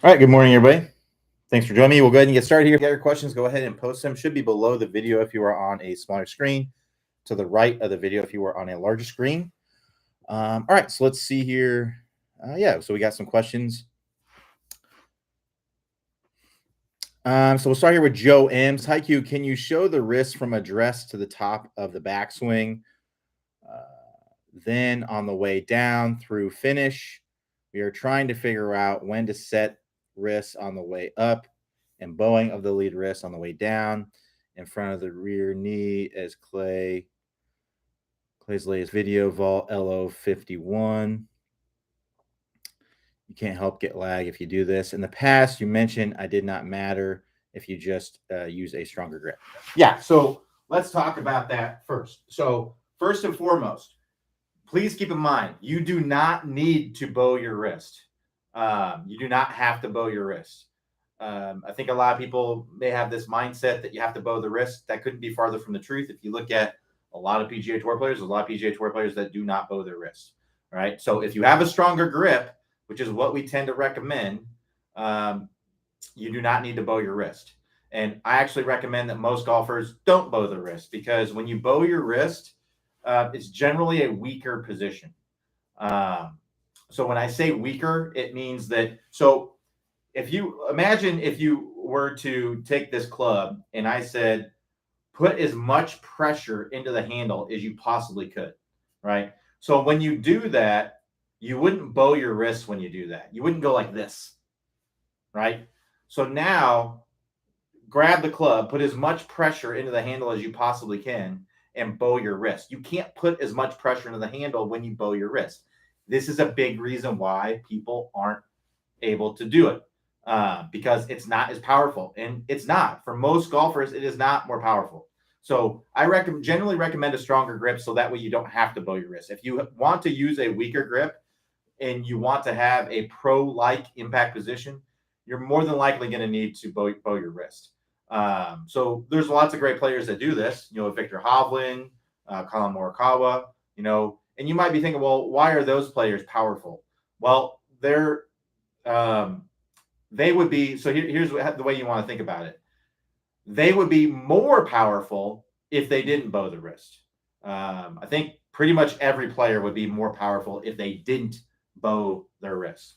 All right, good morning, everybody. Thanks for joining me. We'll go ahead and get started here. If you got your questions, go ahead and post them. Should be below the video if you are on a smaller screen, to the right of the video if you are on a larger screen. All right, so let's see here. So we got some questions. So we'll start here with Joe M's. Hi, Q. Can you show the wrist from address to the top of the backswing? Then on the way down through finish, we are trying to figure out when to set wrists on the way up and bowing of the lead wrist on the way down in front of the rear knee as Clay's latest video vault LO51. You can't help get lag if you do this. In the past, you mentioned I did not matter if you just use a stronger grip. Yeah, so let's talk about that first. So first and foremost, please keep in mind, you do not need to bow your wrist. You do not have to bow your wrist. I think a lot of people may have this mindset that you have to bow the wrist. That couldn't be farther from the truth. If you look at a lot of PGA Tour players, there's a lot of PGA Tour players that do not bow their wrist. Right. So if you have a stronger grip, which is what we tend to recommend, you do not need to bow your wrist. And I actually recommend that most golfers don't bow the wrist, because when you bow your wrist, it's generally a weaker position. So when I say weaker, it means that, so if you imagine if you were to take this club and I said, put as much pressure into the handle as you possibly could, right? So when you do that, you wouldn't bow your wrist when you do that. You wouldn't go like this, right? So now grab the club, put as much pressure into the handle as you possibly can, and bow your wrist. You can't put as much pressure into the handle when you bow your wrist. This is a big reason why people aren't able to do it, because it's not as powerful. And it's not. For most golfers, it is not more powerful. So I generally recommend a stronger grip, so that way you don't have to bow your wrist. If you want to use a weaker grip and you want to have a pro-like impact position, you're more than likely going to need to bow your wrist. So there's lots of great players that do this, Victor Hovland, Colin Morikawa, and you might be thinking, well, why are those players powerful? Well, they would be, so here's the way you want to think about it. They would be more powerful if they didn't bow the wrist. I think pretty much every player would be more powerful if they didn't bow their wrist.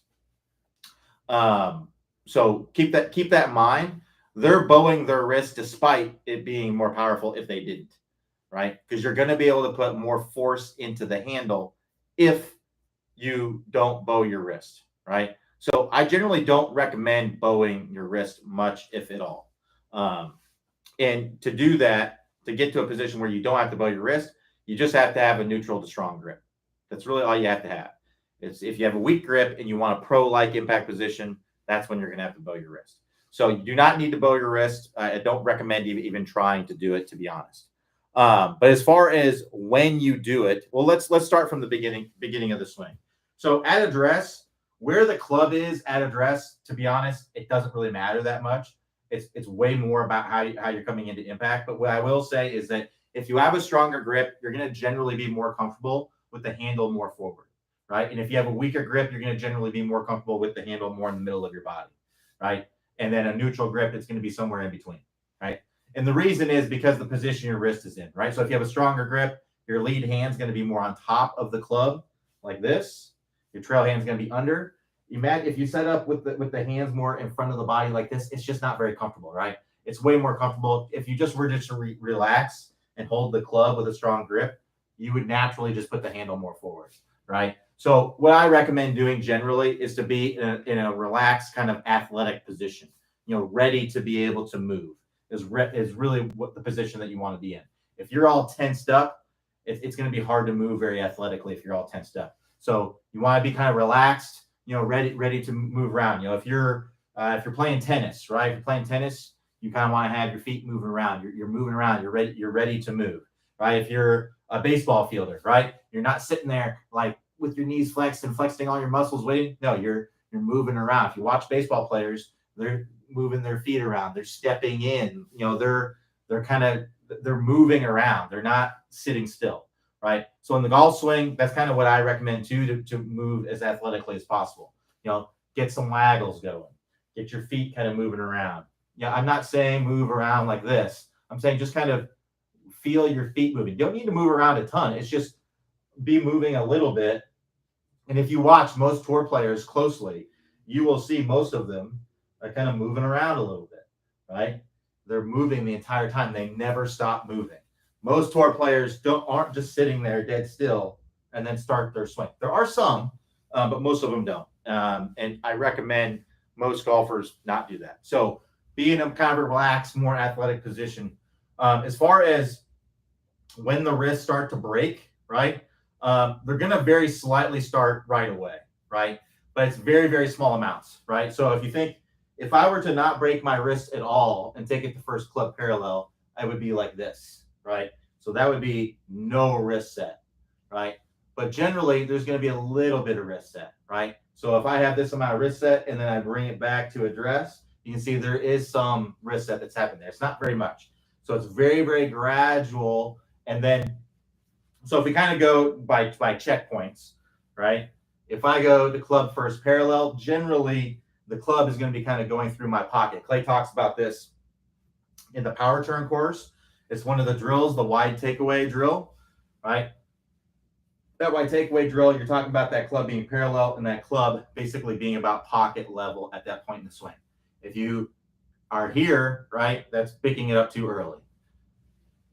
So keep that in mind. They're bowing their wrist despite it being more powerful if they didn't, right? Because you're going to be able to put more force into the handle if you don't bow your wrist, right? So I generally don't recommend bowing your wrist much, if at all. And to do that, to get to a position where you don't have to bow your wrist, you just have to have a neutral to strong grip. That's really all you have to have. It's if you have a weak grip and you want a pro-like impact position, that's when you're going to have to bow your wrist. So you do not need to bow your wrist. I don't recommend even trying to do it, to be honest. But as far as when you do it, well, let's start from the beginning of the swing. So at address, where the club is at address, to be honest, it doesn't really matter that much. It's way more about how you're coming into impact. But what I will say is that if you have a stronger grip, you're going to generally be more comfortable with the handle more forward, right? And if you have a weaker grip, you're going to generally be more comfortable with the handle more in the middle of your body, right? And then a neutral grip, it's going to be somewhere in between, right? And the reason is because the position your wrist is in, right? So if you have a stronger grip, your lead hand's going to be more on top of the club like this. Your trail hand's going to be under. Imagine if you set up with the hands more in front of the body like this, it's just not very comfortable, right? It's way more comfortable. If you just were just to relax and hold the club with a strong grip, you would naturally just put the handle more forward, right? So what I recommend doing generally is to be in a relaxed kind of athletic position, ready to be able to move is really what the position that you want to be in. If you're all tensed up, it's going to be hard to move very athletically if you're all tensed up. So you want to be kind of relaxed, ready to move around. If you're playing tennis, right? If you're playing tennis, you kind of want to have your feet moving around. You're moving around. You're ready to move, right? If you're a baseball fielder, right? You're not sitting there like with your knees flexed and flexing all your muscles waiting. No, you're moving around. If you watch baseball players, they're moving their feet around. They're stepping in. They're moving around. They're not sitting still, right? So in the golf swing, that's kind of what I recommend too, to move as athletically as possible. Get some waggles going. Get your feet kind of moving around. Yeah, I'm not saying move around like this. I'm saying just kind of feel your feet moving. You don't need to move around a ton. It's just be moving a little bit. And if you watch most tour players closely, you will see most of them are kind of moving around a little bit, right? They're moving the entire time. They never stop moving. Most tour players aren't just sitting there dead still and then start their swing. There are some, but most of them don't. And I recommend most golfers not do that. So be in a kind of relaxed, more athletic position. As far as when the wrists start to break, right? They're going to very slightly start right away, right? But it's very, very small amounts, right? So if you think, if I were to not break my wrist at all and take it to first club parallel, I would be like this, right? So that would be no wrist set, right? But generally, there's going to be a little bit of wrist set, right? So if I have this amount of wrist set and then I bring it back to address, you can see there is some wrist set that's happened there. It's not very much. So it's very, very gradual. And then, so if we kind of go by checkpoints, right? If I go to club first parallel, generally the club is going to be kind of going through my pocket. Clay talks about this in the power turn course. It's one of the drills, the wide takeaway drill, right? That wide takeaway drill, you're talking about that club being parallel and that club basically being about pocket level at that point in the swing. If you are here, right, that's picking it up too early.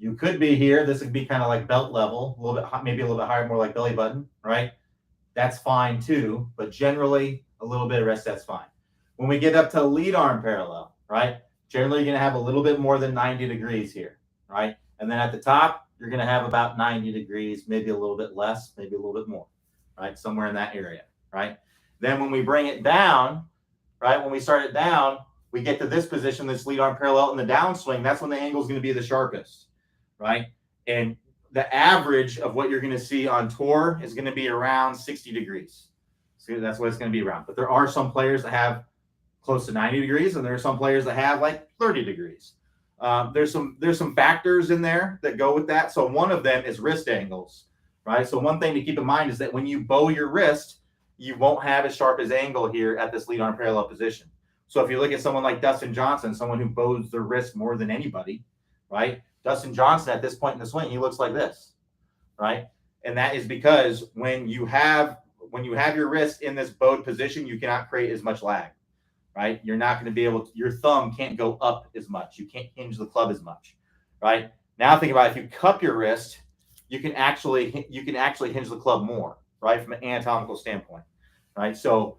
You could be here. This would be kind of like belt level, a little bit, maybe a little bit higher, more like belly button, right? That's fine too, but generally a little bit of rest, that's fine. When we get up to lead arm parallel, right? Generally, you're going to have a little bit more than 90 degrees here, right? And then at the top, you're going to have about 90 degrees, maybe a little bit less, maybe a little bit more, right? Somewhere in that area, right? Then when we bring it down, right? When we start it down, we get to this position, this lead arm parallel in the downswing. That's when the angle is going to be the sharpest, right? And the average of what you're going to see on tour is going to be around 60 degrees. So that's what it's going to be around. But there are some players that have close to 90 degrees, and there are some players that have like 30 degrees. There's some factors in there that go with that. So one of them is wrist angles, right? So one thing to keep in mind is that when you bow your wrist, you won't have as sharp as angle here at this lead arm parallel position. So if you look at someone like Dustin Johnson, someone who bows their wrist more than anybody, right? Dustin Johnson at this point in the swing, he looks like this, right? And that is because when you have your wrist in this bowed position, you cannot create as much lag, right? You're not going to be able to, your thumb can't go up as much. You can't hinge the club as much, right? Now think about it, if you cup your wrist, you can actually hinge the club more, right? From an anatomical standpoint, right? So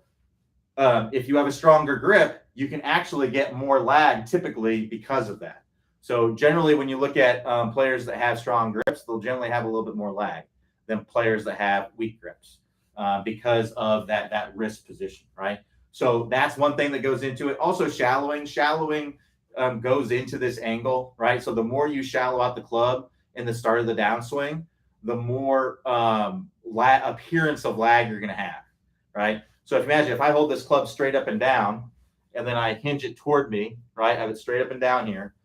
if you have a stronger grip, you can actually get more lag typically because of that. So generally, when you look at players that have strong grips, they'll generally have a little bit more lag than players that have weak grips because of that wrist position, right? So that's one thing that goes into it. Also, shallowing goes into this angle, right? So the more you shallow out the club in the start of the downswing, the more appearance of lag you're going to have, right? So if you imagine if I hold this club straight up and down, and then I hinge it toward me, right? I have it straight up and down here.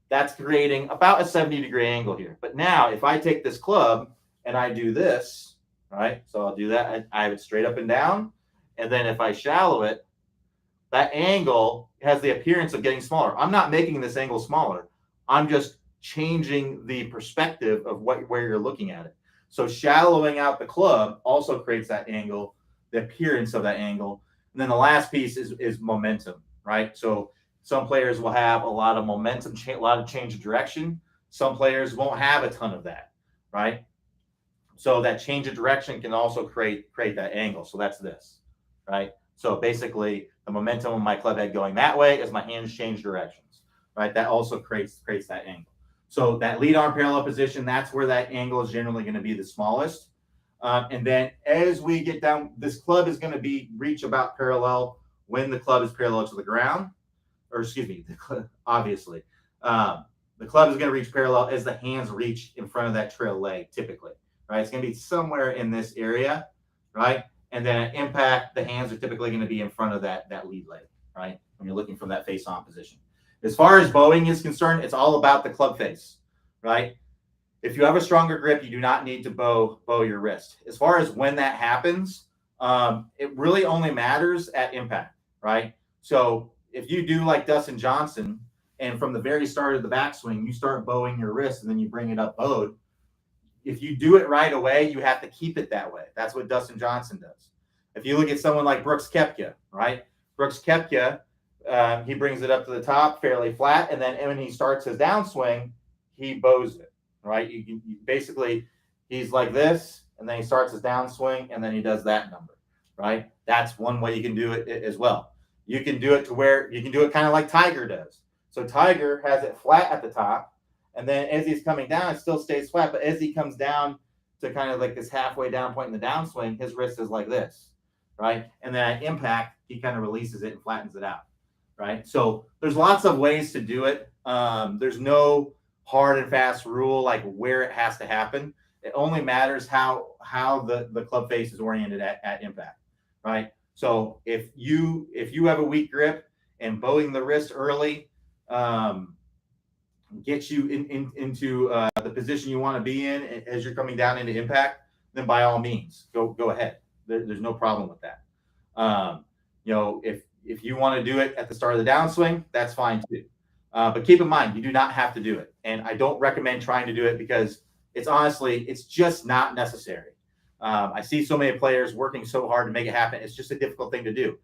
That's creating about a 70-degree angle here. But now if I take this club and I do this, right? So I'll do that. I have it straight up and down. And then if I shallow it, that angle has the appearance of getting smaller. I'm not making this angle smaller. I'm just changing the perspective of where you're looking at it. So shallowing out the club also creates that angle, the appearance of that angle. And then the last piece is momentum, right? So some players will have a lot of momentum, a lot of change of direction. Some players won't have a ton of that, right? So that change of direction can also create that angle. So that's this, right? So basically, the momentum of my club head going that way as my hands change directions, right? That also creates that angle. So that lead arm parallel position, that's where that angle is generally going to be the smallest. And then as we get down, this club is going to reach about parallel when the club is parallel to the ground. Or excuse me, obviously. The club is going to reach parallel as the hands reach in front of that trail leg, typically, right? It's going to be somewhere in this area, right? And then at impact, the hands are typically going to be in front of that lead leg, right? When you're looking from that face-on position. As far as bowing is concerned, it's all about the club face, right? If you have a stronger grip, you do not need to bow your wrist. As far as when that happens, it really only matters at impact, right? So if you do like Dustin Johnson, and from the very start of the backswing, you start bowing your wrist and then you bring it up bowed, if you do it right away, you have to keep it that way. That's what Dustin Johnson does. If you look at someone like Brooks Koepka, right? Brooks Koepka, he brings it up to the top fairly flat, and then when he starts his downswing, he bows it, right? You basically, he's like this, and then he starts his downswing, and then he does that number, right? That's one way you can do it as well. You can do it to where you can do it kind of like Tiger does. So Tiger has it flat at the top, and then as he's coming down, it still stays flat. But as he comes down to kind of like this halfway down point in the downswing, his wrist is like this, right? And then at impact, he kind of releases it and flattens it out, right? So there's lots of ways to do it. There's no hard and fast rule like where it has to happen. It only matters how the club face is oriented at impact, right? So if you have a weak grip and bowing the wrist early gets you into the position you want to be in as you're coming down into impact, then by all means go ahead. There's no problem with that. If you want to do it at the start of the downswing, that's fine too. But keep in mind, you do not have to do it, and I don't recommend trying to do it because it's just not necessary. I see so many players working so hard to make it happen. It's just a difficult thing to do.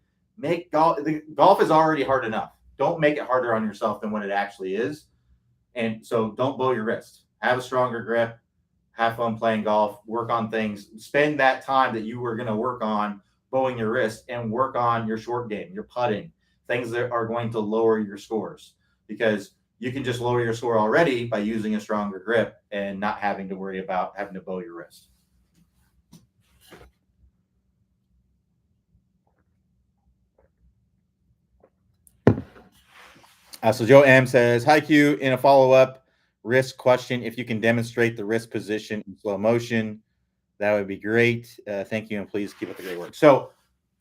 Golf is already hard enough. Don't make it harder on yourself than what it actually is. And so don't bow your wrist. Have a stronger grip. Have fun playing golf. Work on things. Spend that time that you were going to work on bowing your wrist and work on your short game, your putting, things that are going to lower your scores. Because you can just lower your score already by using a stronger grip and not having to worry about having to bow your wrist. So Joe M says, hi Q, in a follow-up wrist question, if you can demonstrate the wrist position in slow motion, that would be great. Thank you, and please keep up the great work. So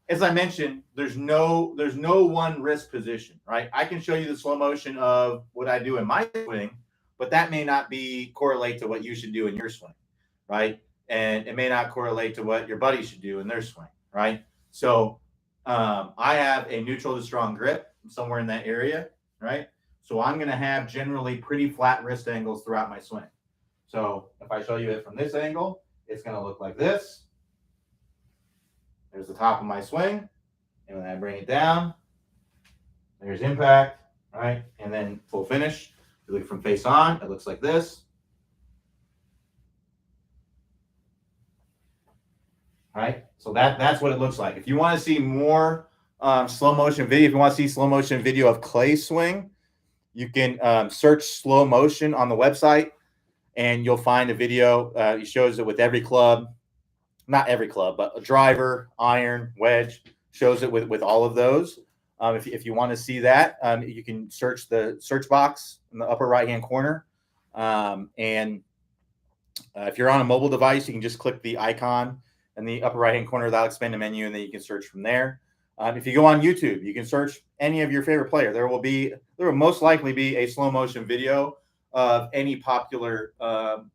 as I mentioned, there's no one wrist position, right? I can show you the slow motion of what I do in my swing, but that may not correlate to what you should do in your swing, right? And it may not correlate to what your buddy should do in their swing, right? So I have a neutral to strong grip somewhere in that area, right? So I'm going to have generally pretty flat wrist angles throughout my swing. So if I show you it from this angle, it's going to look like this. There's the top of my swing. And when I bring it down, there's impact, right? And then full finish. If you look from face on, it looks like this. Right? So that's what it looks like. If you want to see more slow motion video, if you want to see slow motion video of clay swing, you can search slow motion on the website, and you'll find a video. It shows it with every club. Not every club, but a driver, iron, wedge, shows it with all of those. If you want to see that, you can search the search box in the upper right-hand corner. If you're on a mobile device, you can just click the icon in the upper right-hand corner. That'll expand the menu, and then you can search from there. If you go on YouTube, you can search any of your favorite player. There will most likely be a slow motion video of any popular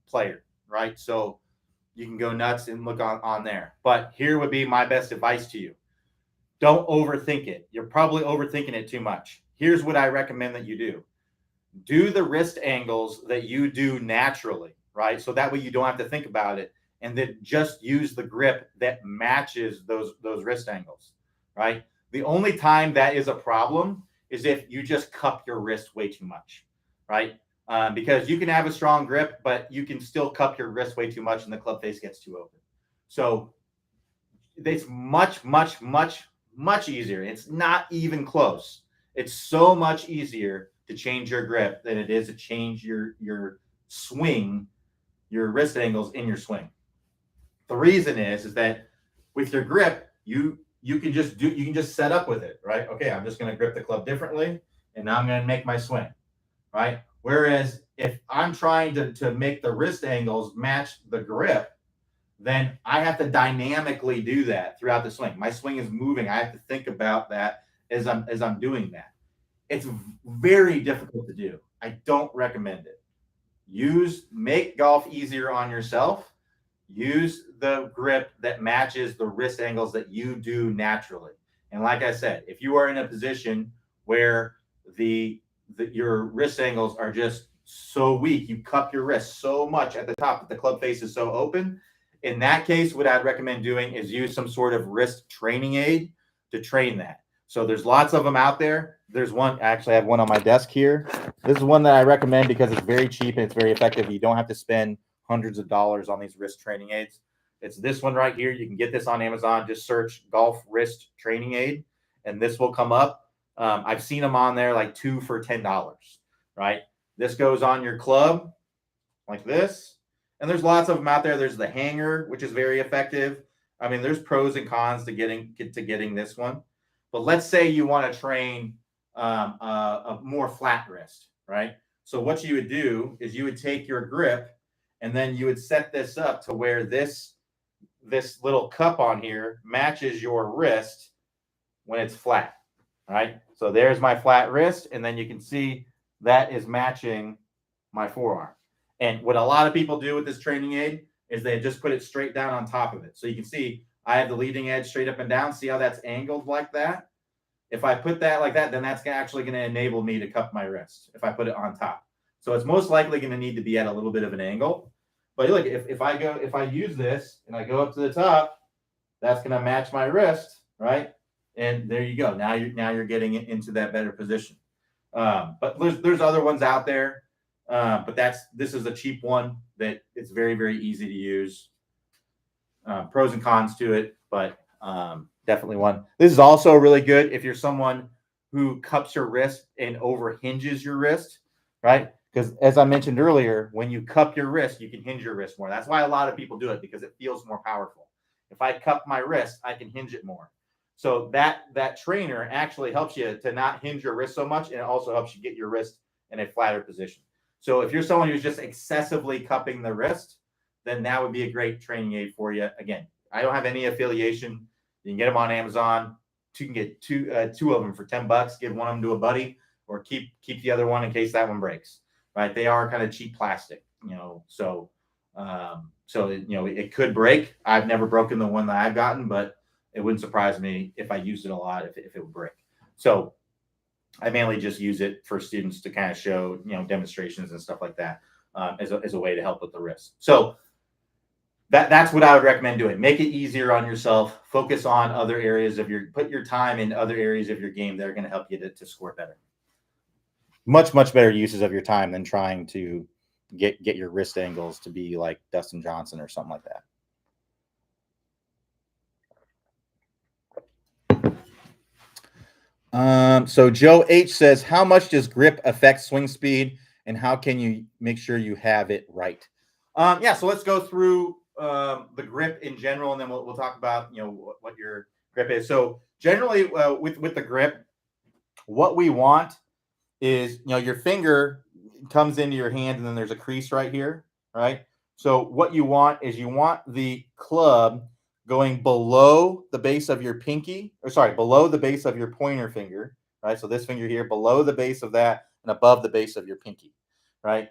player, right? So you can go nuts and look on there. But here would be my best advice to you. Don't overthink it. You're probably overthinking it too much. Here's what I recommend that you do. Do the wrist angles that you do naturally, right? So that way you don't have to think about it, and then just use the grip that matches those wrist angles, right? The only time that is a problem is if you just cup your wrist way too much, right? Because you can have a strong grip, but you can still cup your wrist way too much and the club face gets too open. So it's much, much, much, much easier. It's not even close. It's so much easier to change your grip than it is to change your swing, your wrist angles in your swing. The reason is that with your grip, you can just set up with it, right? Okay, I'm just going to grip the club differently, and now I'm going to make my swing, right? Whereas if I'm trying to make the wrist angles match the grip, then I have to dynamically do that throughout the swing. My swing is moving. I have to think about that as I'm doing that. It's very difficult to do. I don't recommend it. Make golf easier on yourself. Use the grip that matches the wrist angles that you do naturally. And like I said, if you are in a position where your wrist angles are just so weak. You cup your wrist so much at the top that the club face is so open. In that case, what I'd recommend doing is use some sort of wrist training aid to train that. So there's lots of them out there. There's one, actually I have one on my desk here. This is one that I recommend because it's very cheap and it's very effective. You don't have to spend hundreds of dollars on these wrist training aids. It's this one right here. You can get this on Amazon. Just search golf wrist training aid and this will come up. I've seen them on there like 2 for $10, right? This goes on your club like this. And there's lots of them out there. There's the hanger, which is very effective. I mean, there's pros and cons to getting this one. But let's say you want to train a more flat wrist, right? So what you would do is you would take your grip and then you would set this up to where this little cup on here matches your wrist when it's flat, right? So there's my flat wrist, and then you can see that is matching my forearm. And what a lot of people do with this training aid is they just put it straight down on top of it. So you can see I have the leading edge straight up and down. See how that's angled like that? If I put that like that, then that's actually going to enable me to cup my wrist if I put it on top. So it's most likely going to need to be at a little bit of an angle. But look, if I use this and I go up to the top, that's going to match my wrist, right? And there you go. Now you're getting it into that better position. But there's other ones out there. But this is a cheap one that it's very, very easy to use. Pros and cons to it, but definitely one. This is also really good if you're someone who cups your wrist and over hinges your wrist, right? Because as I mentioned earlier, when you cup your wrist, you can hinge your wrist more. That's why a lot of people do it, because it feels more powerful. If I cup my wrist, I can hinge it more. So that trainer actually helps you to not hinge your wrist so much, and it also helps you get your wrist in a flatter position. So if you're someone who's just excessively cupping the wrist, then that would be a great training aid for you. Again, I don't have any affiliation. You can get them on Amazon. You can get two of them for $10. Give one of them to a buddy, or keep the other one in case that one breaks. Right? They are kind of cheap plastic, So it could break. I've never broken the one that I've gotten, but it wouldn't surprise me if I used it a lot if it would break. So I mainly just use it for students to kind of show demonstrations and stuff like that as a way to help with the wrist. So that's what I would recommend doing. Make it easier on yourself. Focus on other areas put your time in other areas of your game that are going to help you to score better. Much, much better uses of your time than trying to get your wrist angles to be like Dustin Johnson or something like that. So Joe H says, how much does grip affect swing speed, and how can you make sure you have it right? So let's go through the grip in general, and then we'll talk about what your grip is. So generally, with the grip, what we want is your finger comes into your hand, and then there's a crease right here, right? So what you want is the club going below the base of your below the base of your pointer finger, right? So this finger here, below the base of that and above the base of your pinky, right?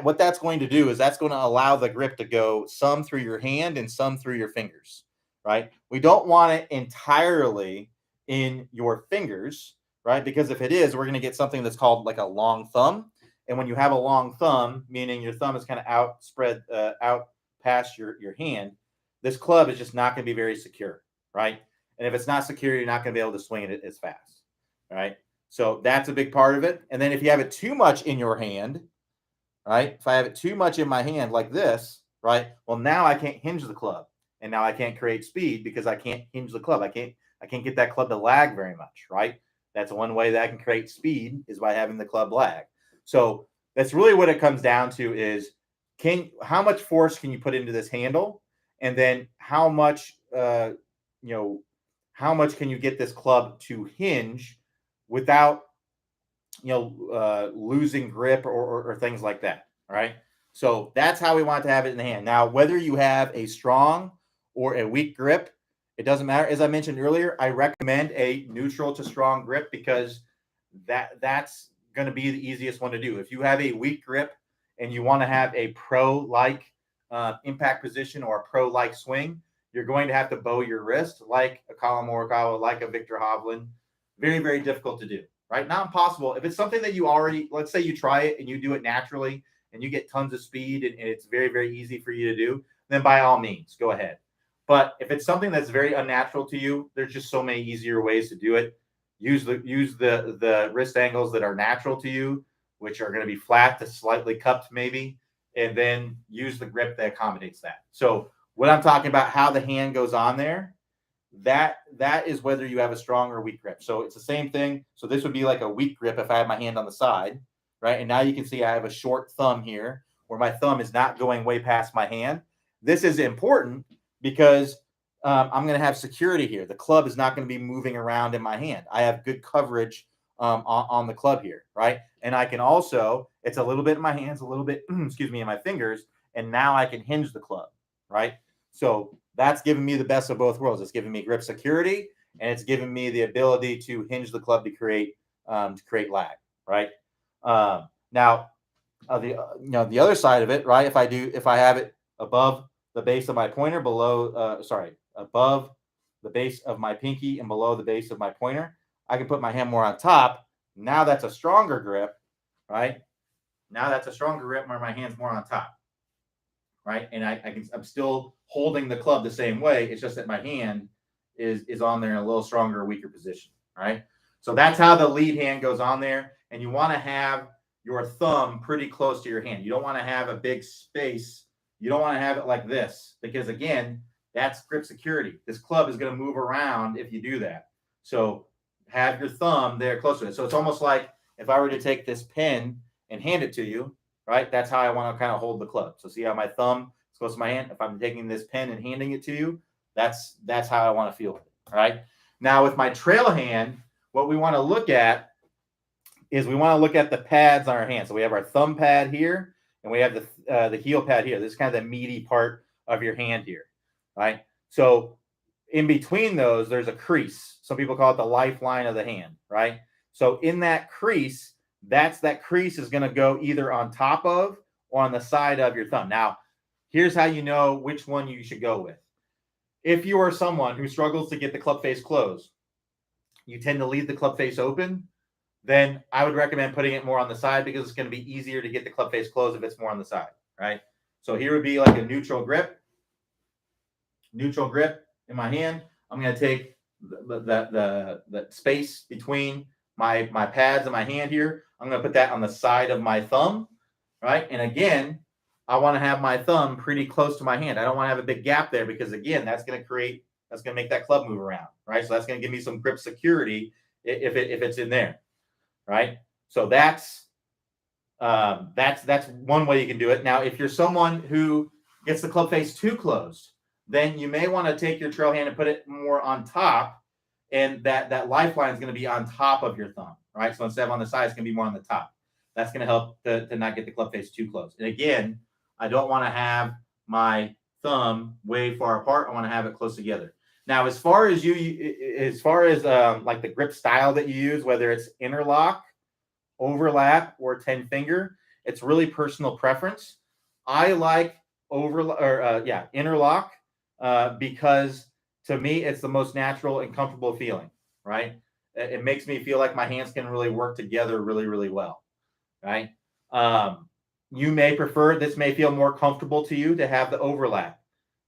What that's going to do is that's going to allow the grip to go some through your hand and some through your fingers, right? We don't want it entirely in your fingers, right? Because if it is, we're going to get something that's called like a long thumb. And when you have a long thumb, meaning your thumb is kind of out past your hand, this club is just not going to be very secure, right? And if it's not secure, you're not going to be able to swing it as fast, right? So that's a big part of it. And then if you have it too much in your hand, right? If I have it too much in my hand like this, right? Well, now I can't hinge the club, and now I can't create speed because I can't hinge the club. I can't get that club to lag very much, right? That's one way that I can create speed is by having the club lag. So that's really what it comes down to is how much force can you put into this handle? And then how much can you get this club to hinge without, losing grip or things like that. All right. So that's how we want to have it in the hand. Now, whether you have a strong or a weak grip, it doesn't matter. As I mentioned earlier, I recommend a neutral to strong grip because that's going to be the easiest one to do. If you have a weak grip and you want to have a pro-like impact position or a pro-like swing, you're going to have to bow your wrist like a Colin Morikawa, like a Victor Hovland. Very, very difficult to do. right? Not impossible. If it's something that you already, let's say you try it and you do it naturally and you get tons of speed and it's very, very easy for you to do, then by all means, go ahead. But if it's something that's very unnatural to you, there's just so many easier ways to do it. Use the wrist angles that are natural to you, which are going to be flat to slightly cupped maybe, and then use the grip that accommodates that. So what I'm talking about, how the hand goes on there, that is whether you have a strong or weak grip. So it's the same thing. So this would be like a weak grip if I had my hand on the side, right? And now you can see I have a short thumb here where my thumb is not going way past my hand. This is important because I'm going to have security here. The club is not going to be moving around in my hand. I have good coverage on the club here, right? And I can also, it's a little bit in my hands, a little bit, excuse me, in my fingers, and now I can hinge the club, right? So that's giving me the best of both worlds. It's giving me grip security, and it's giving me the ability to hinge the club to create lag, right? Now, the other side of it, right? If I have it above the base of my pointer, above the base of my pinky and below the base of my pointer, I can put my hand more on top. Now that's a stronger grip, right? Now that's a stronger grip where my hand's more on top, right? And I'm still holding the club the same way. It's just that my hand is on there in a little stronger, weaker position, right? So that's how the lead hand goes on there. And you want to have your thumb pretty close to your hand. You don't want to have a big space. You don't want to have it like this because, again, that's grip security. This club is going to move around if you do that. So have your thumb there close to it. So it's almost like if I were to take this pen and hand it to you, right? That's how I want to kind of hold the club. So see how my thumb is close to my hand? If I'm taking this pen and handing it to you, that's how I want to feel it, all right? Now with my trail hand, what we want to look at is we want to look at the pads on our hand. So we have our thumb pad here, and we have the heel pad here. This is kind of the meaty part of your hand here, right? So in between those, there's a crease. Some people call it the lifeline of the hand, right? So in that crease, that crease is going to go either on top of or on the side of your thumb. Now, here's how you know which one you should go with. If you are someone who struggles to get the club face closed, you tend to leave the club face open, then I would recommend putting it more on the side because it's going to be easier to get the club face closed if it's more on the side, right? So here would be like a neutral grip in my hand. I'm going to take the space between my pads and my hand here. I'm going to put that on the side of my thumb, right? And again, I want to have my thumb pretty close to my hand. I don't want to have a big gap there because, again, that's going to make that club move around, right? So that's going to give me some grip security if it's in there, right? So that's one way you can do it. Now, if you're someone who gets the club face too closed, then you may want to take your trail hand and put it more on top, and that lifeline is going to be on top of your thumb, right? So instead of on the side, it's going to be more on the top. That's going to help to not get the club face too close. And again, I don't want to have my thumb way far apart. I want to have it close together. Now, as far as like the grip style that you use, whether it's interlock, overlap, or 10 finger, it's really personal preference. I like interlock because to me, it's the most natural and comfortable feeling, right? It makes me feel like my hands can really work together really, really well, right? You may prefer, this may feel more comfortable to you to have the overlap.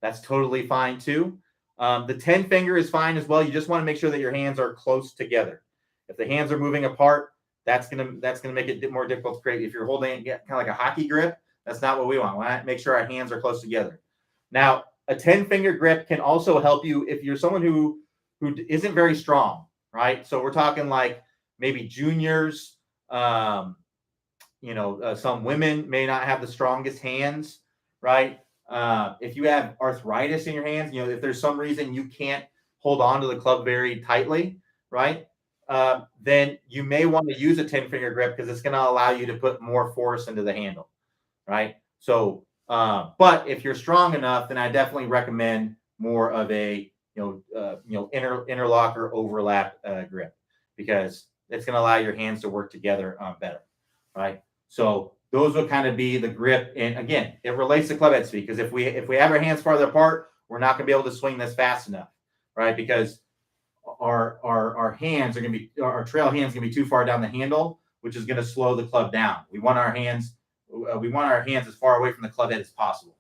That's totally fine too. The 10 finger is fine as well. You just want to make sure that your hands are close together. If the hands are moving apart, that's gonna make it more difficult to create. If you're holding it kind of like a hockey grip, that's not what we want. We want to make sure our hands are close together. Now, a 10 finger grip can also help you if you're someone who isn't very strong, right? So we're talking like maybe juniors. Some women may not have the strongest hands, right? If you have arthritis in your hands, if there's some reason you can't hold on to the club very tightly, right? Then you may want to use a 10 finger grip because it's going to allow you to put more force into the handle, right? So, but if you're strong enough, then I definitely recommend more of a interlock or overlap grip because it's going to allow your hands to work together better, right? So those would kind of be the grip. And again, it relates to club head speed because if we have our hands farther apart, we're not going to be able to swing this fast enough, right? Because our hands are going to be, our trail hands going to be too far down the handle, which is going to slow the club down. We want our hands as far away from the club head as possible,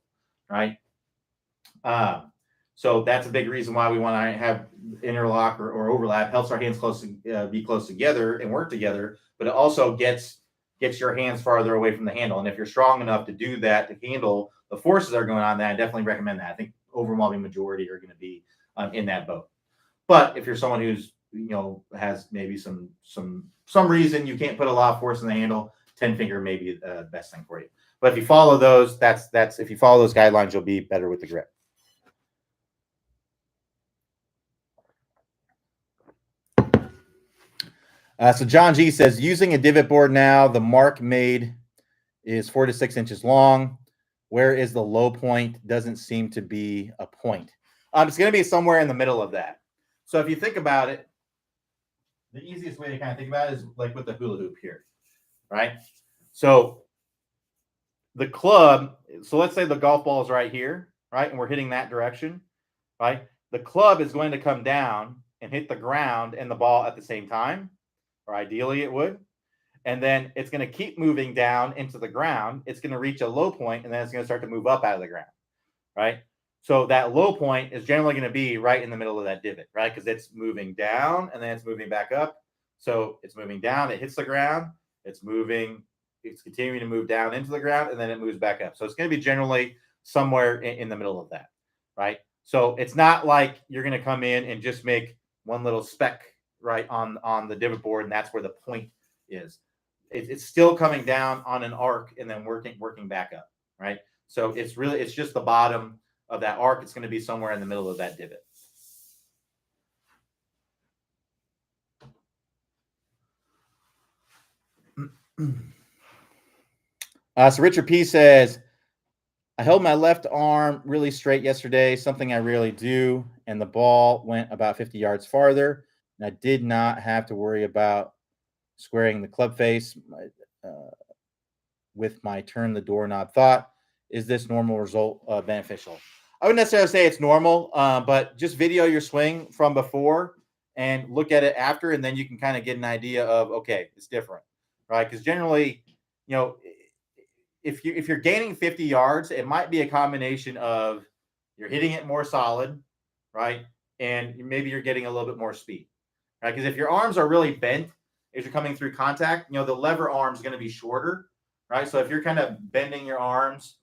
right? So that's a big reason why we want to have interlock or overlap. Helps our hands be close together and work together, but it also gets your hands farther away from the handle. And if you're strong enough to do that, to handle the forces that are going on, then I definitely recommend that. I think overwhelming majority are going to be in that boat. But if you're someone who's has maybe some reason you can't put a lot of force in the handle, 10-finger may be the best thing for you. But if you follow those, if you follow those guidelines, you'll be better with the grip. So John G says, using a divot board now, the mark made is 4 to 6 inches long. Where is the low point? Doesn't seem to be a point. It's going to be somewhere in the middle of that. So if you think about it, the easiest way to kind of think about it is like with the hula hoop here, right? So the club, so let's say the golf ball is right here, right? And we're hitting that direction, right? The club is going to come down and hit the ground and the ball at the same time, or ideally it would. And then it's going to keep moving down into the ground. It's going to reach a low point, and then it's going to start to move up out of the ground, right? So that low point is generally going to be right in the middle of that divot, right? Because it's moving down, and then it's moving back up. So it's moving down, it hits the ground, it's moving, it's continuing to move down into the ground, and then it moves back up. So it's going to be generally somewhere in the middle of that, right? So it's not like you're going to come in and just make one little speck right on the divot board, and that's where the point is. It's still coming down on an arc and then working back up, right? So it's just the bottom of that arc. It's going to be somewhere in the middle of that divot. So Richard P says, I held my left arm really straight yesterday, something I rarely do, and the ball went about 50 yards farther, and I did not have to worry about squaring the club face with my turn the doorknob thought. Is this normal result beneficial? I wouldn't necessarily say it's normal, but just video your swing from before and look at it after, and then you can kind of get an idea of, okay, it's different, right? Because generally, if you're gaining 50 yards, it might be a combination of you're hitting it more solid, right? And maybe you're getting a little bit more speed, right? Because if your arms are really bent as you're coming through contact, the lever arm is going to be shorter, right? So if you're kind of bending your arms,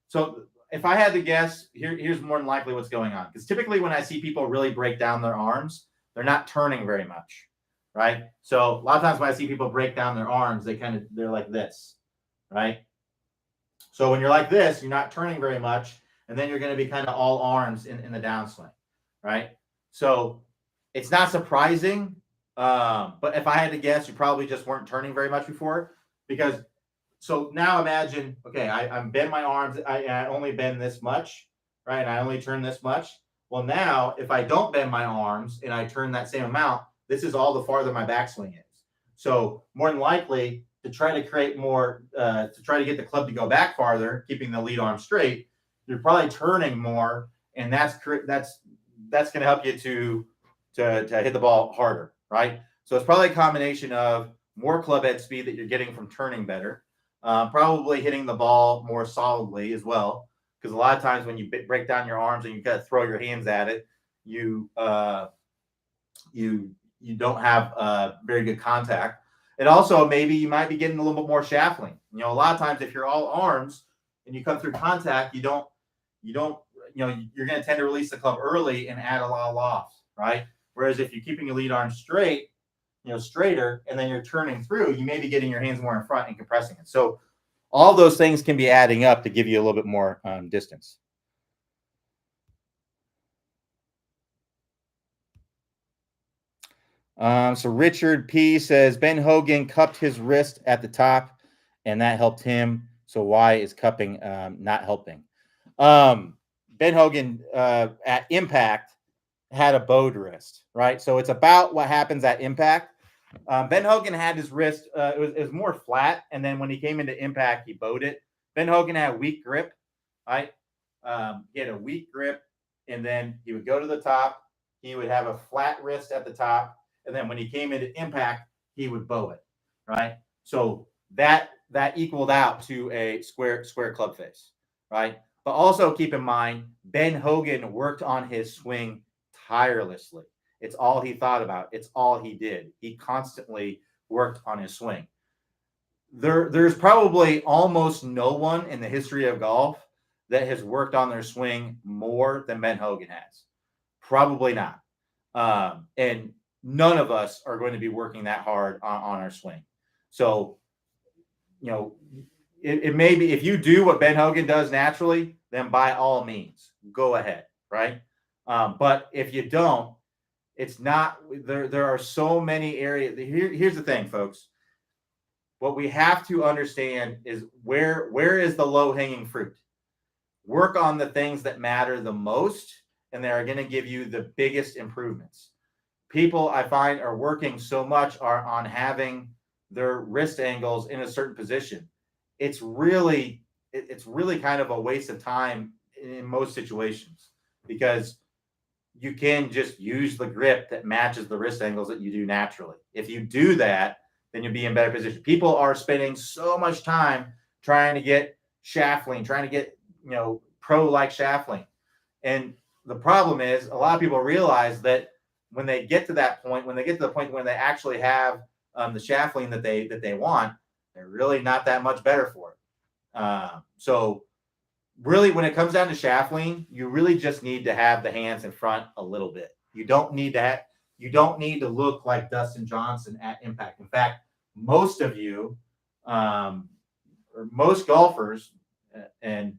so if I had to guess, here's more than likely what's going on. Because typically when I see people really break down their arms, they're not turning very much, right? So a lot of times when I see people break down their arms, they're like this, right? So when you're like this, you're not turning very much, and then you're going to be kind of all arms in the downswing, right? So it's not surprising, but if I had to guess, you probably just weren't turning very much before. Because so now imagine, okay, I'm bend my arms, I only bend this much, right? And I only turn this much. Well, now if I don't bend my arms and I turn that same amount, this is all the farther my backswing is. So more than likely, to try to create more, to try to get the club to go back farther, keeping the lead arm straight, you're probably turning more, and that's going to help you to hit the ball harder, right? So it's probably a combination of more club head speed that you're getting from turning better, probably hitting the ball more solidly as well, because a lot of times when you break down your arms and you got to throw your hands at it, you don't have very good contact. And also maybe you might be getting a little bit more shaftling. A lot of times if you're all arms and you come through contact, you're going to tend to release the club early and add a lot of loft, right? Whereas if you're keeping your lead arm straight, straighter, and then you're turning through, you may be getting your hands more in front and compressing it. So all those things can be adding up to give you a little bit more distance. So Richard P says Ben Hogan cupped his wrist at the top, and that helped him. So why is cupping not helping? Ben Hogan at impact had a bowed wrist, right? So it's about what happens at impact. Ben Hogan had his wrist, it was more flat, and then when he came into impact, he bowed it. Ben Hogan had a weak grip, right? He had a weak grip, and then he would go to the top, he would have a flat wrist at the top, and then when he came into impact, he would bow it, right? So that equaled out to a square club face, right? But also keep in mind, Ben Hogan worked on his swing tirelessly. It's all he thought about. It's all he did. He constantly worked on his swing. There's probably almost no one in the history of golf that has worked on their swing more than Ben Hogan has. Probably not. And none of us are going to be working that hard on our swing. So, it may be, if you do what Ben Hogan does naturally, then by all means, go ahead, right? But if you don't, it's not there. There are so many areas. Here's the thing, folks. What we have to understand is where is the low-hanging fruit? Work on the things that matter the most, and they are going to give you the biggest improvements. People, I find, are working so much on having their wrist angles in a certain position. It's really kind of a waste of time in most situations, because you can just use the grip that matches the wrist angles that you do naturally. If you do that, then you'll be in better position. People are spending so much time trying to get shaft lean, trying to get, pro-like shaft lean. And the problem is, a lot of people realize that when they get to that point, when they get to the point when they actually have the shaft lean that they want, they're really not that much better for it. So really, when it comes down to shaft lean, you really just need to have the hands in front a little bit. You don't need to look like Dustin Johnson at impact. In fact, most of you, or most golfers, and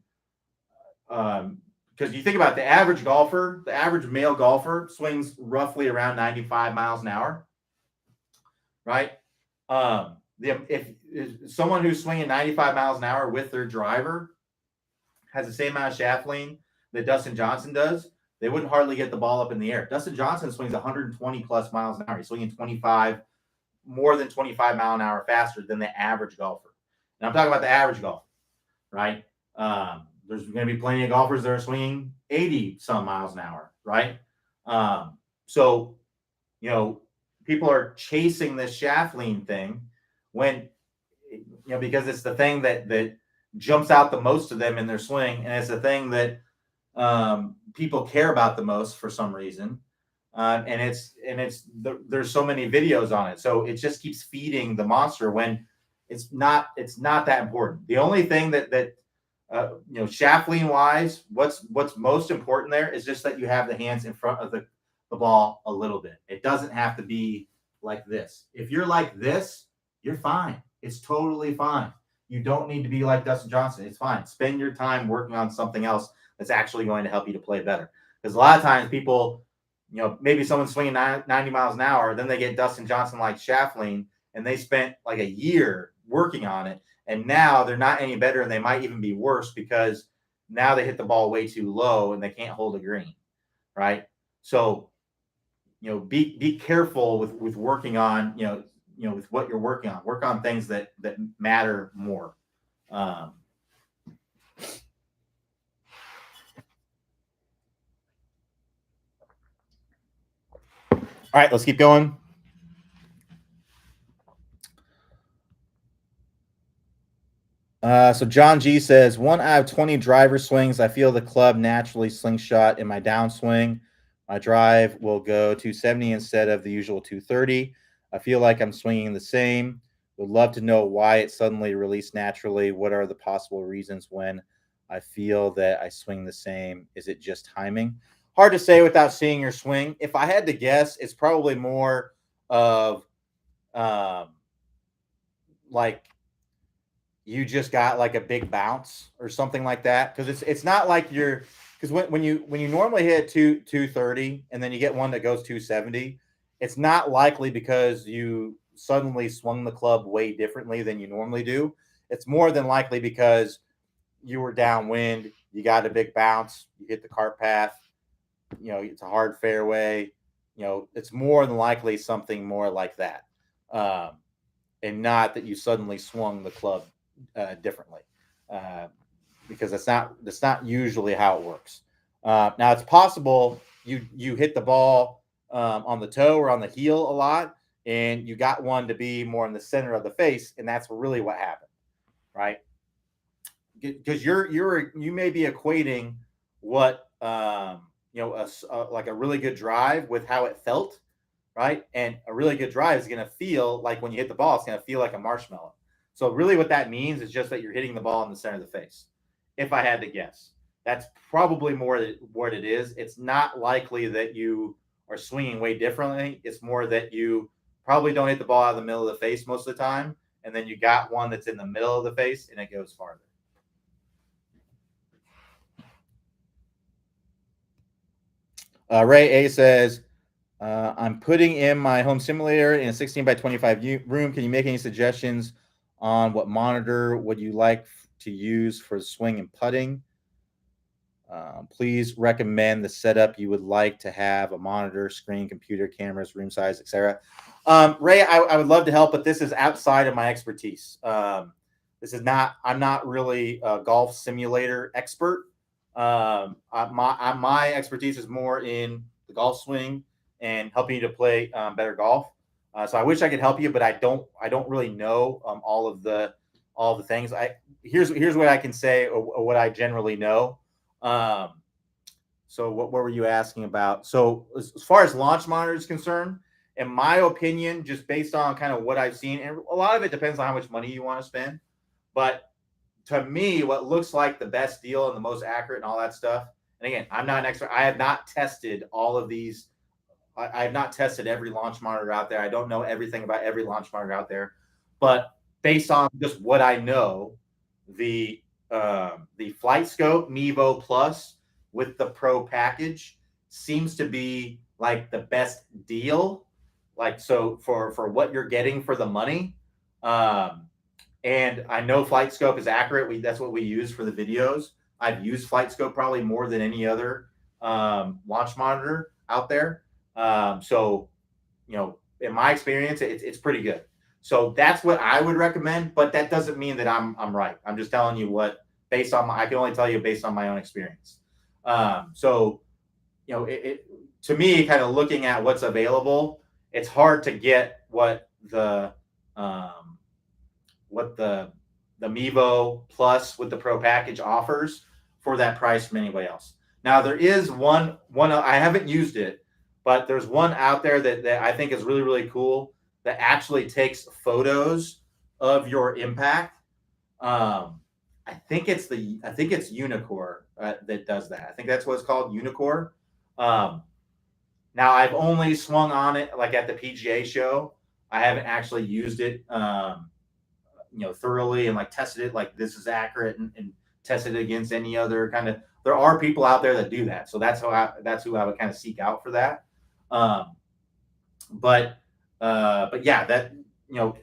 because you think about the average golfer, the average male golfer swings roughly around 95 miles an hour, right? If someone who's swinging 95 miles an hour with their driver has the same amount of shaft lean that Dustin Johnson does, they wouldn't hardly get the ball up in the air. Dustin Johnson swings 120 plus miles an hour. He's swinging more than 25 mile an hour faster than the average golfer. And I'm talking about the average golfer, right? There's going to be plenty of golfers that are swinging 80 some miles an hour, right? So, people are chasing this shaft lean thing when, because it's the thing that jumps out the most to them in their swing, and it's the thing that people care about the most for some reason, and there's so many videos on it, so it just keeps feeding the monster when it's not that important. The only thing that shaft lean wise, what's most important there is just that you have the hands in front of the ball a little bit. It doesn't have to be like this. If you're like this, you're fine. It's totally fine. You don't need to be like Dustin Johnson. It's fine. Spend your time working on something else that's actually going to help you to play better. Because a lot of times people, maybe someone's swinging 90 miles an hour, then they get Dustin Johnson like shaft lean, and they spent like a year working on it, and now they're not any better, and they might even be worse because now they hit the ball way too low and they can't hold a green, right? So, be careful with working on, with what you're working on. Work on things that matter more. All right, let's keep going. So John G says, 1 out of 20 driver swings, I feel the club naturally slingshot in my downswing. My drive will go 270 instead of the usual 230. I feel like I'm swinging the same. Would love to know why it suddenly released naturally. What are the possible reasons when I feel that I swing the same? Is it just timing? Hard to say without seeing your swing. If I had to guess, it's probably more of like you just got like a big bounce or something like that, because it's not like you're, because when you normally hit 230 and then you get one that goes 270, it's not likely because you suddenly swung the club way differently than you normally do. It's more than likely because you were downwind, you got a big bounce, you hit the cart path, it's a hard fairway, it's more than likely something more like that, and not that you suddenly swung the club differently, because that's not usually how it works. Now it's possible you hit the ball on the toe or on the heel a lot, and you got one to be more in the center of the face, and that's really what happened, right? Because you may be equating what like a really good drive with how it felt, right? And a really good drive is going to feel like when you hit the ball, it's going to feel like a marshmallow. So really, what that means is just that you're hitting the ball in the center of the face. If I had to guess, that's probably more what it is. It's not likely that you are swinging way differently. It's more that you probably don't hit the ball out of the middle of the face most of the time, and then you got one that's in the middle of the face and it goes farther. Ray A says, I'm putting in my home simulator in a 16 by 25 room. Can you make any suggestions on what monitor would you like to use for swing and putting? Please recommend the setup you would like to have: a monitor, screen, computer, cameras, room size, etc. Ray, I would love to help, but this is outside of my expertise. This is not. I'm not really a golf simulator expert. My expertise is more in the golf swing and helping you to play better golf. So I wish I could help you, but I don't really know all of the things. Here's what I can say, or what I generally know. So what were you asking about? So as far as launch monitor is concerned, in my opinion, just based on kind of what I've seen, and a lot of it depends on how much money you want to spend, but to me, what looks like the best deal and the most accurate and all that stuff. And again, I'm not an expert. I have not tested all of these. I have not tested every launch monitor out there. I don't know everything about every launch monitor out there, but based on just what I know, the Flight Scope Mevo Plus with the Pro package seems to be like the best deal. Like, so for what you're getting for the money. And I know Flight Scope is accurate. That's what we use for the videos. I've used Flight Scope probably more than any other launch monitor out there. So, in my experience, it's pretty good. So that's what I would recommend, but that doesn't mean that I'm right. I'm just telling you what, based on I can only tell you based on my own experience. So, to me, kind of looking at what's available, it's hard to get what the Mevo Plus with the Pro package offers for that price from anybody else. Now there is one I haven't used it, but there's one out there that I think is really, really cool that actually takes photos of your impact. I think it's Unicore that does that. I think that's what it's called, Unicore. Now I've only swung on it like at the PGA show. I haven't actually used it, thoroughly and like tested it. Like this is accurate and tested it against any other kind of. There are people out there that do that, so that's who I would kind of seek out for that. But yeah,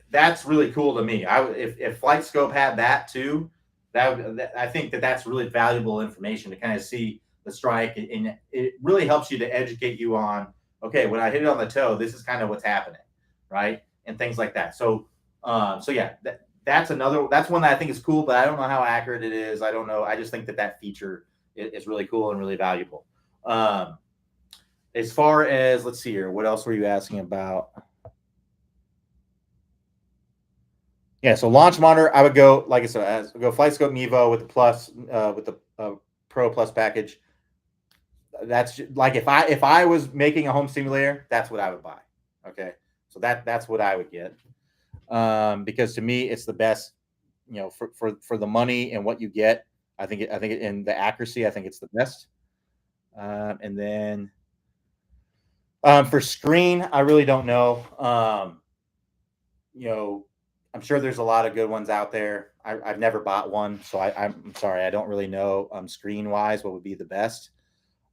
that's really cool to me. If Flight Scope had that too, I think that's really valuable information to kind of see the strike, and it really helps you to educate you on, okay, when I hit it on the toe, this is kind of what's happening, right, and things like that. So yeah, that's one that I think is cool, but I don't know how accurate it is. I don't know. I just think that feature is really cool and really valuable. As far as, let's see here, what else were you asking about? Yeah, so launch monitor, I would go, like I said, go Flight Scope Mevo with the Plus, with the Pro Plus package. That's like if I was making a home simulator, that's what I would buy. Okay, so that's what I would get, because to me it's the best, for the money and what you get. I think in the accuracy, I think it's the best. And then for screen, I really don't know. I'm sure there's a lot of good ones out there. I've never bought one, so I'm sorry, I don't really know screen wise what would be the best.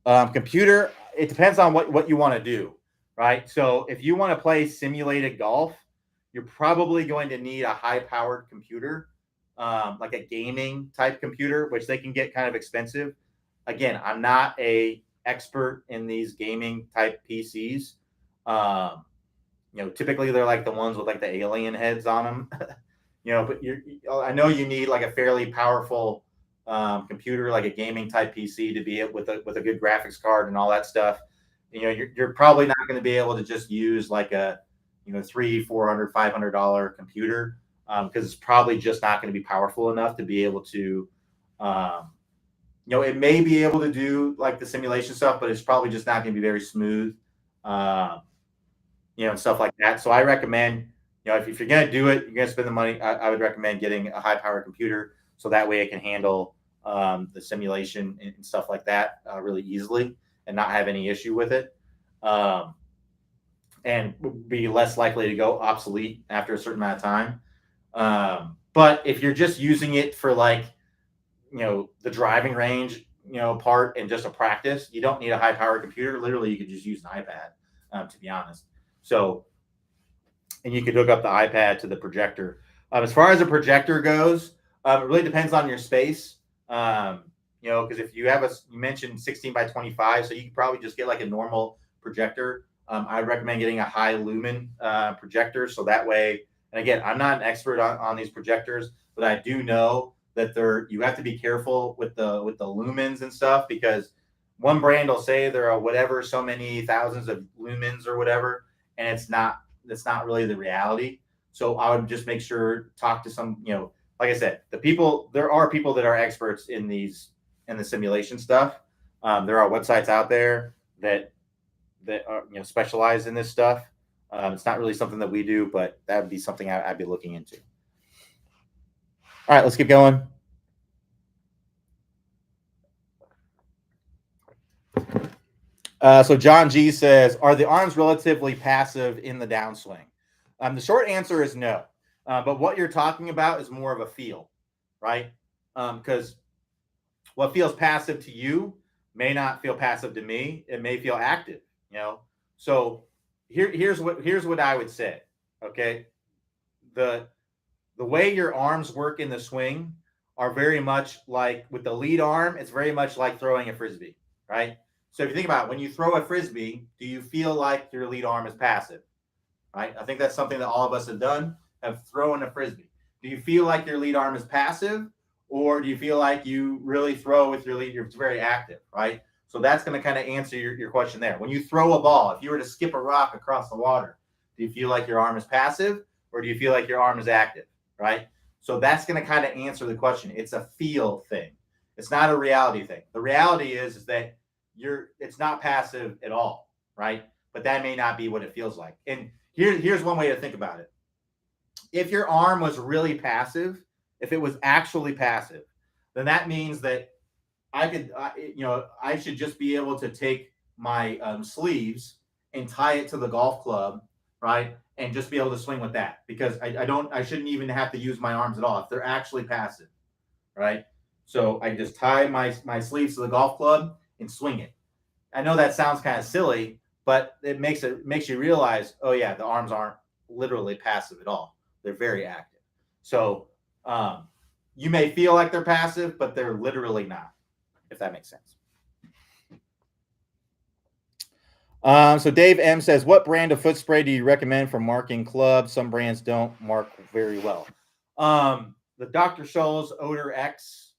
Computer, it depends on what you want to do, right? So if you want to play simulated golf, you're probably going to need a high-powered computer, like a gaming type computer, which they can get kind of expensive. Again, I'm not a expert in these gaming type PCs. Typically they're like the ones with like the alien heads on them. But I know you need like a fairly powerful computer, like a gaming type PC, to be it with a good graphics card and all that stuff. you're probably not going to be able to just use like a, $300, $400, $500 computer, because it's probably just not going to be powerful enough to be able to, um, it may be able to do like the simulation stuff, but it's probably just not going to be very smooth, uh, and stuff like that. So I recommend, if you're going to do it, you're going to spend the money. I would recommend getting a high power computer so that way it can handle the simulation and stuff like that really easily and not have any issue with it. And be less likely to go obsolete after a certain amount of time. But if you're just using it for like, the driving range, part and just a practice, you don't need a high power computer. Literally, you could just use an iPad, to be honest. So, and you could hook up the iPad to the projector. As far as a projector goes, it really depends on your space. Because if you have you mentioned 16 by 25, so you could probably just get like a normal projector. I recommend getting a high lumen projector, so that way. And again, I'm not an expert on these projectors, but I do know that you have to be careful with the lumens and stuff, because one brand will say there are whatever so many thousands of lumens or whatever, and that's not really the reality. So I would just make sure, talk to some, like I said, there are people that are experts in the simulation stuff. There are websites out there that are, specialize in this stuff. It's not really something that we do, but that would be something I'd be looking into. All right, let's keep going. So John G says, are the arms relatively passive in the downswing? The short answer is no. But what you're talking about is more of a feel, right? Because what feels passive to you may not feel passive to me. It may feel active, So here's what I would say. Okay, the way your arms work in the swing are very much like with the lead arm. It's very much like throwing a frisbee, right? So if you think about it, when you throw a frisbee, do you feel like your lead arm is passive? Right? I think that's something that all of us have done, have thrown a frisbee. Do you feel like your lead arm is passive, or do you feel like you really throw with your lead? You're very active, right? So that's going to kind of answer your question there. When you throw a ball, if you were to skip a rock across the water, do you feel like your arm is passive, or do you feel like your arm is active, right? So that's going to kind of answer the question. It's a feel thing. It's not a reality thing. The reality is that it's not passive at all, right? But that may not be what it feels like. And here's one way to think about it. If your arm was really passive, if it was actually passive, then that means that I should just be able to take my sleeves and tie it to the golf club, right? And just be able to swing with that, because I shouldn't even have to use my arms at all if they're actually passive, right? So I just tie my sleeves to the golf club and swing it. I know that sounds kind of silly, but it makes you realize, oh yeah, the arms aren't literally passive at all. They're very active. So you may feel like they're passive, but they're literally not, if that makes sense. So Dave M says, what brand of foot spray do you recommend for marking clubs? Some brands don't mark very well. The Dr. Scholl's Odor X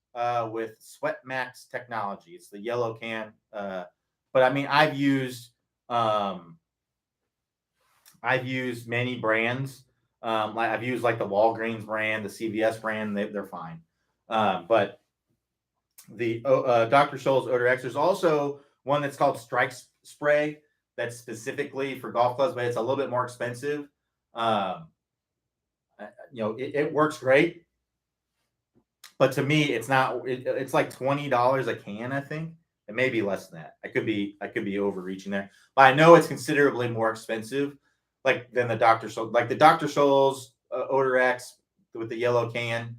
with Sweat Max technology. It's the yellow can. But I mean, I've used many brands. I've used like the Walgreens brand, the CVS brand. They're fine. But the Dr. Scholl's Odor X, there's also one that's called Strike Spray that's specifically for golf clubs, but it's a little bit more expensive. It works great, but to me, it's not. It's like $20 a can, I think. It may be less than that. I could be overreaching there, but I know it's considerably more expensive, than the Dr. Scholl. Like the Dr. Scholl's Odor X with the yellow can.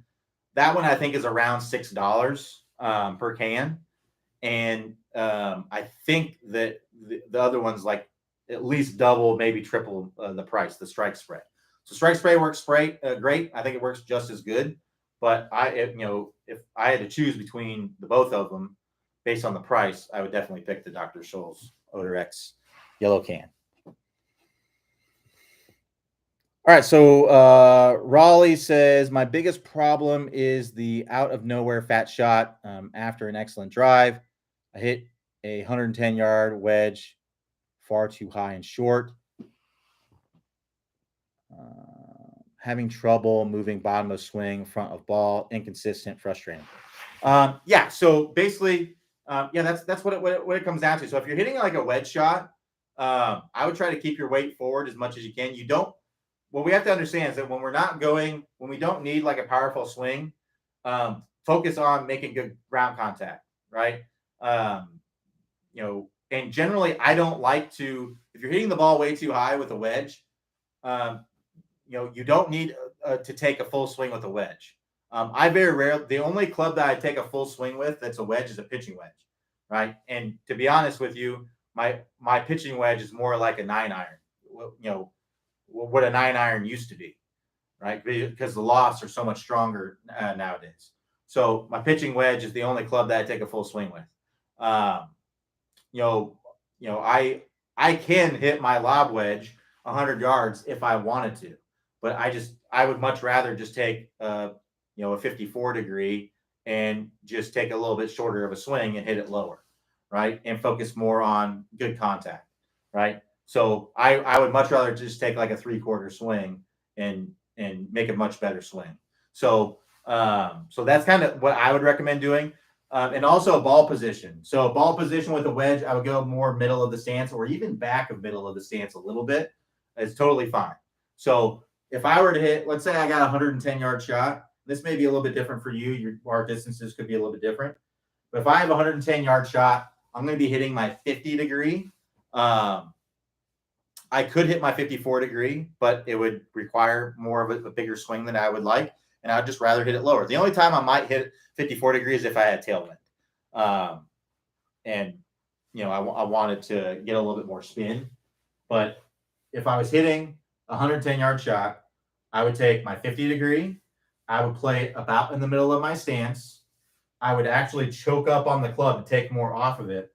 That one I think is around $6 per can, and I think that the other one's like at least double, maybe triple the price. The Strike Spray. So Strike Spray works great. I think it works just as good. But if I had to choose between the both of them, based on the price, I would definitely pick the Dr. Scholl's Odor X yellow can. All right, so Raleigh says, my biggest problem is the out of nowhere fat shot after an excellent drive. I hit a 110-yard wedge far too high and short. Having trouble moving bottom of swing, front of ball, inconsistent, frustrating. Yeah. So basically, that's what it comes down to. So if you're hitting like a wedge shot, I would try to keep your weight forward as much as you can. What we have to understand is that when we don't need like a powerful swing, focus on making good ground contact, right? And generally, I don't like to, if you're hitting the ball way too high with a wedge, you don't need to take a full swing with a wedge. The only club that I take a full swing with that's a wedge is a pitching wedge, right? And to be honest with you, my pitching wedge is more like a 9-iron, what a 9-iron used to be, right? Because the lofts are so much stronger nowadays. So my pitching wedge is the only club that I take a full swing with. I can hit my lob wedge 100 yards if I wanted to, but I would much rather just take a 54 degree and just take a little bit shorter of a swing and hit it lower, right? And focus more on good contact, right? So I would much rather just take like a 3/4 swing and make a much better swing. So that's kind of what I would recommend doing. And also ball position. So ball position with a wedge, I would go more middle of the stance or even back of middle of the stance a little bit. It's totally fine. So if I were to hit, let's say I got a 110-yard shot. This may be a little bit different for you. Our distances could be a little bit different. But if I have a 110-yard shot, I'm going to be hitting my 50 degree. I could hit my 54 degree, but it would require more of a bigger swing than I would like. And I'd just rather hit it lower. The only time I might hit 54 degrees if I had tailwind. I wanted to get a little bit more spin. But if I was hitting a 110-yard shot, I would take my 50 degree. I would play it about in the middle of my stance. I would actually choke up on the club to take more off of it.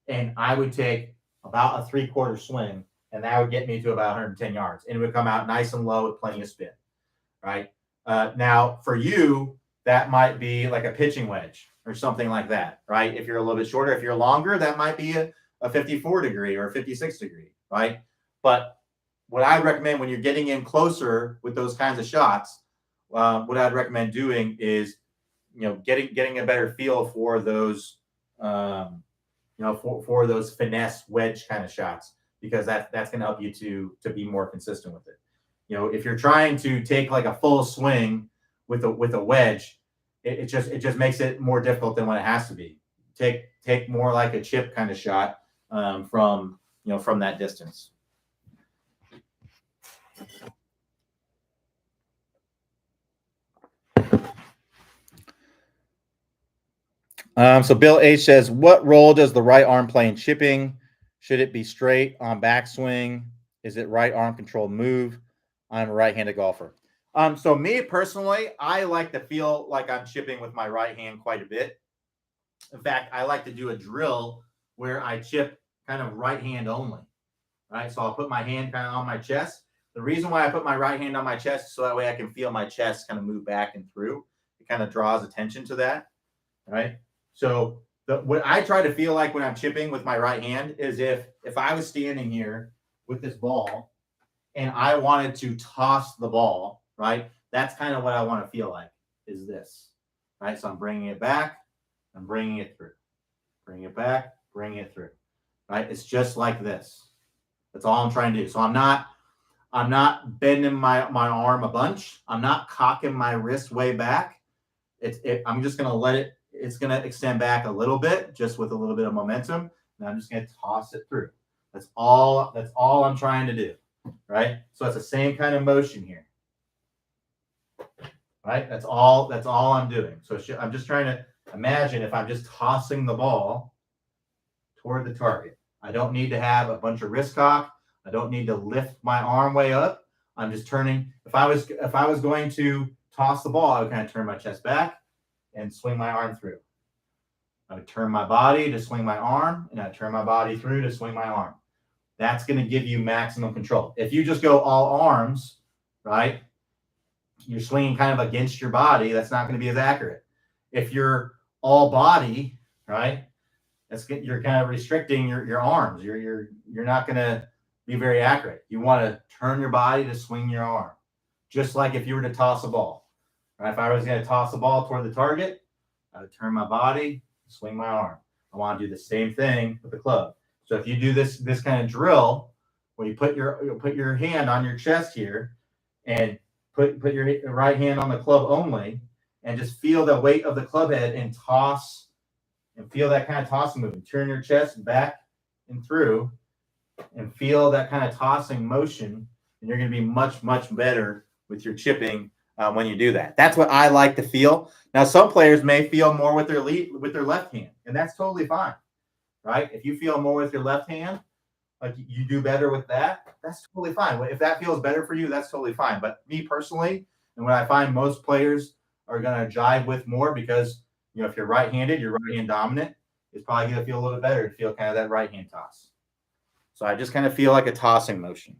And I would take about a 3/4 swing, and that would get me to about 110 yards. And it would come out nice and low with plenty of spin, right? Now, for you, that might be like a pitching wedge or something like that, right? If you're a little bit shorter, if you're longer, that might be a 54 degree or a 56 degree, right? But what I recommend when you're getting in closer with those kinds of shots, what I'd recommend doing is, getting a better feel for those, for those finesse wedge kind of shots, because that's going to help you to be more consistent with it. If you're trying to take like a full swing with a wedge, it just makes it more difficult than what it has to be. Take more like a chip kind of shot from that distance. So Bill H says, what role does the right arm play in chipping? Should it be straight on backswing? Is it right arm control move? I'm a right-handed golfer. So me personally, I like to feel like I'm chipping with my right hand quite a bit. In fact, I like to do a drill where I chip kind of right hand only, right? So I'll put my hand kind of on my chest. The reason why I put my right hand on my chest is so that way I can feel my chest kind of move back and through. It kind of draws attention to that, right? So what I try to feel like when I'm chipping with my right hand is if I was standing here with this ball and I wanted to toss the ball, right? That's kind of what I want to feel like, is this, right? So I'm bringing it back, I'm bringing it through, bring it back, bring it through, right? It's just like this. That's all I'm trying to do. So I'm not bending my arm a bunch. I'm not cocking my wrist way back. I'm just going to let it, it's going to extend back a little bit, just with a little bit of momentum. And I'm just going to toss it through. That's all I'm trying to do, right? So it's the same kind of motion here, right? That's all I'm doing. So I'm just trying to imagine if I'm just tossing the ball toward the target. I don't need to have a bunch of wrist cock. I don't need to lift my arm way up. I'm just turning. If I was going to toss the ball, I would kind of turn my chest back and swing my arm through. I would turn my body to swing my arm, and I turn my body through to swing my arm. That's going to give you maximum control. If you just go all arms, right, you're swinging kind of against your body. That's not going to be as accurate. If you're all body, right, you're kind of restricting your arms. You're not going to be very accurate. You want to turn your body to swing your arm, just like if you were to toss a ball. Right? If I was going to toss a ball toward the target, I would turn my body, swing my arm. I want to do the same thing with the club. So if you do this kind of drill, when you put your hand on your chest here, and put your right hand on the club only, and just feel the weight of the club head and toss, and feel that kind of tossing movement. Turn your chest back and through, and feel that kind of tossing motion, and you're going to be much, much better with your chipping when you do that. That's what I like to feel. Now, some players may feel more with their left hand, and that's totally fine, right? If you feel more with your left hand, like you do better with that, that's totally fine. If that feels better for you, that's totally fine. But me personally, and what I find most players are going to jive with more, because if you're right-handed, you're right-hand dominant, it's probably going to feel a little bit better to feel kind of that right-hand toss. So I just kind of feel like a tossing motion.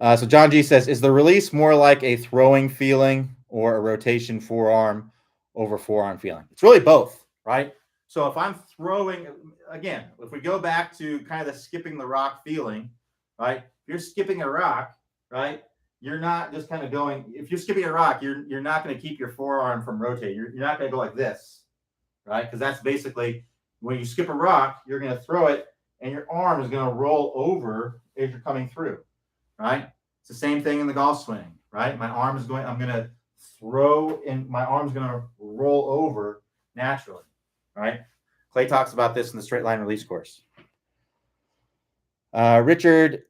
So John G says, is the release more like a throwing feeling or a rotation forearm over forearm feeling? It's really both, right? So if I'm throwing, again, if we go back to kind of the skipping the rock feeling, right? If you're skipping a rock, right? You're not just kind of going, if you're skipping a rock, you're not going to keep your forearm from rotating. You're not going to go like this, right? Because that's basically, when you skip a rock, you're going to throw it and your arm is going to roll over as you're coming through, right? It's the same thing in the golf swing, right? My arm is going, I'm going to throw and my arm's going to roll over naturally, right? Clay talks about this in the straight line release course. Richard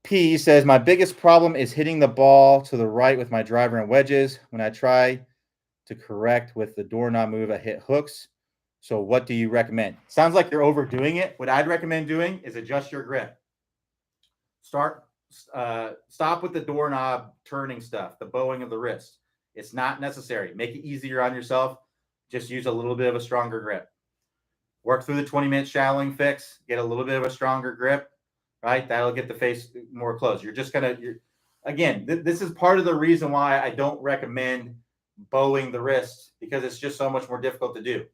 P says, my biggest problem is hitting the ball to the right with my driver and wedges. When I try to correct with the doorknob move, I hit hooks. So what do you recommend? Sounds like you're overdoing it. What I'd recommend doing is adjust your grip. Stop with the doorknob turning stuff, the bowing of the wrist. It's not necessary. Make it easier on yourself. Just use a little bit of a stronger grip. Work through the 20-minute shallowing fix. Get a little bit of a stronger grip, right? That'll get the face more closed. You're just going to, again, this is part of the reason why I don't recommend bowing the wrist, because it's just so much more difficult to do.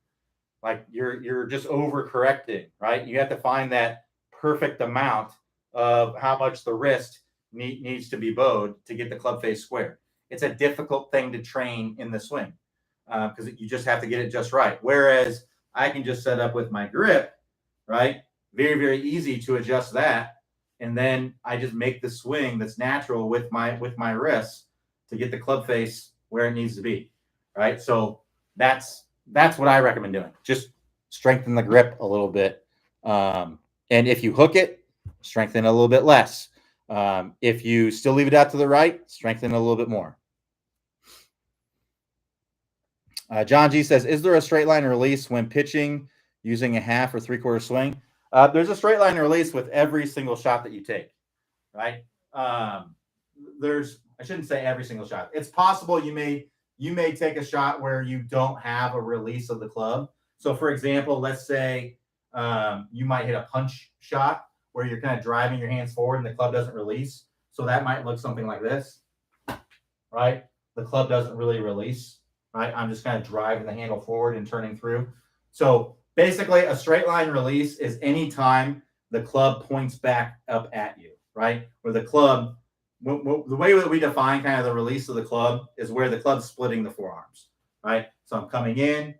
Like you're just overcorrecting, right? You have to find that perfect amount of how much the wrist needs to be bowed to get the club face square. It's a difficult thing to train in the swing because you just have to get it just right. Whereas I can just set up with my grip, right? Very, very easy to adjust that. And then I just make the swing that's natural with my wrists to get the club face where it needs to be, right? So that's what I recommend doing. Just strengthen the grip a little bit. And if you hook it, strengthen a little bit less. If you still leave it out to the right, strengthen a little bit more. John G says, is there a straight line release when pitching using a half or three-quarter swing? There's a straight line release with every single shot that you take, right? I shouldn't say every single shot. It's possible you may take a shot where you don't have a release of the club. So for example, let's say you might hit a punch shot where you're kind of driving your hands forward and the club doesn't release. So that might look something like this, right? The club doesn't really release, right? I'm just kind of driving the handle forward and turning through. So basically a straight line release is any time the club points back up at you, right? Where the club, the way that we define kind of the release of the club is where the club's splitting the forearms, right? So I'm coming in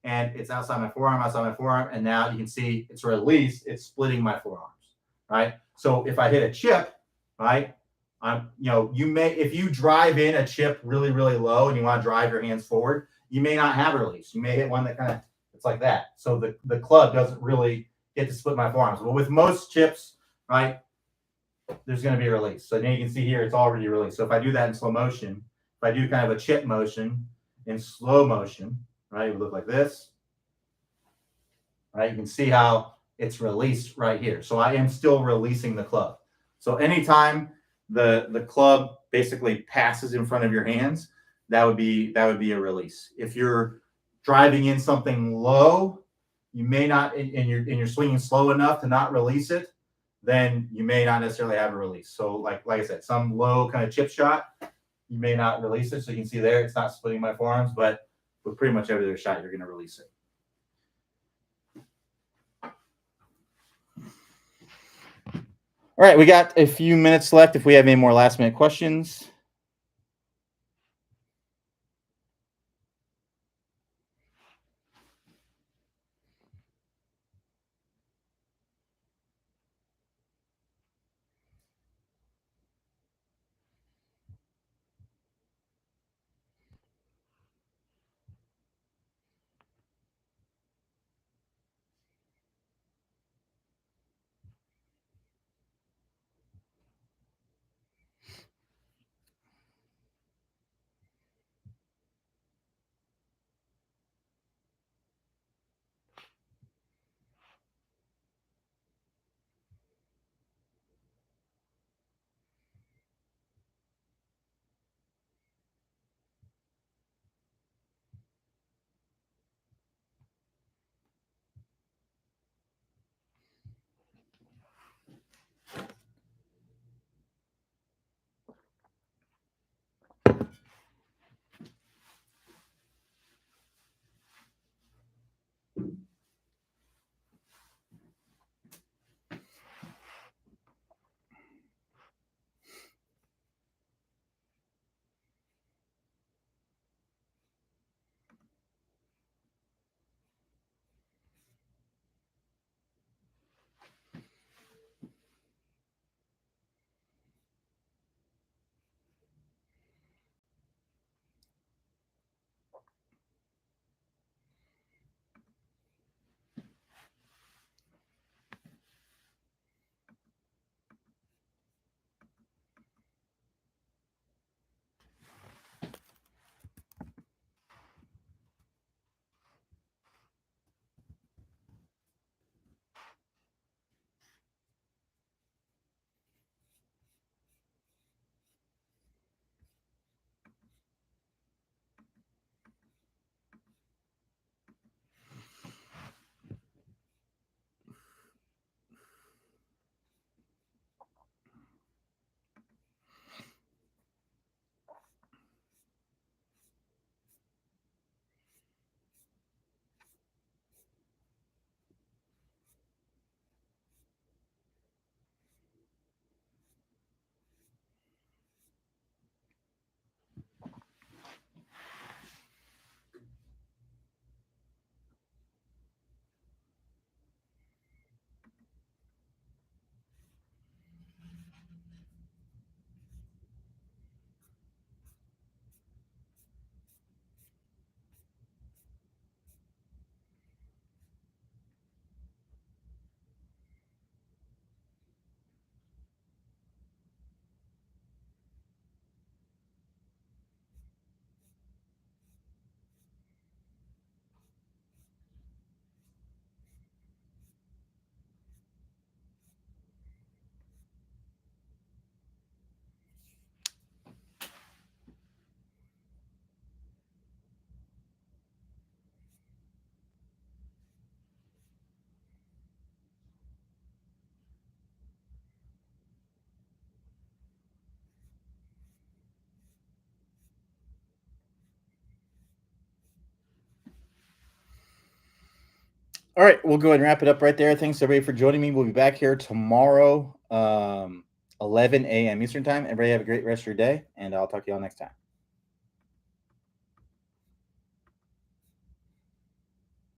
and it's outside my forearm, and now you can see it's released, it's splitting my forearms, right? So if I hit a chip, right, if you drive in a chip really, really low and you want to drive your hands forward, you may not have a release. You may hit one that kind of, it's like that. So the club doesn't really get to split my forearms. But with most chips, right, there's going to be a release. So now you can see here, it's already released. So if I do that in slow motion, if I do kind of a chip motion in slow motion, right, it would look like this, right? You can see how it's released right here. So I am still releasing the club. So anytime the club basically passes in front of your hands, that would be a release. If you're driving in something low, you may not, and you're swinging slow enough to not release it, then you may not necessarily have a release. So like I said, some low kind of chip shot, you may not release it. So you can see there, it's not splitting my forearms. But with pretty much every other shot, you're going to release it. All right, we got a few minutes left if we have any more last-minute questions. All right, we'll go ahead and wrap it up right there. Thanks everybody for joining me. We'll be back here tomorrow, 11 a.m. Eastern time. Everybody have a great rest of your day, and I'll talk to you all next time.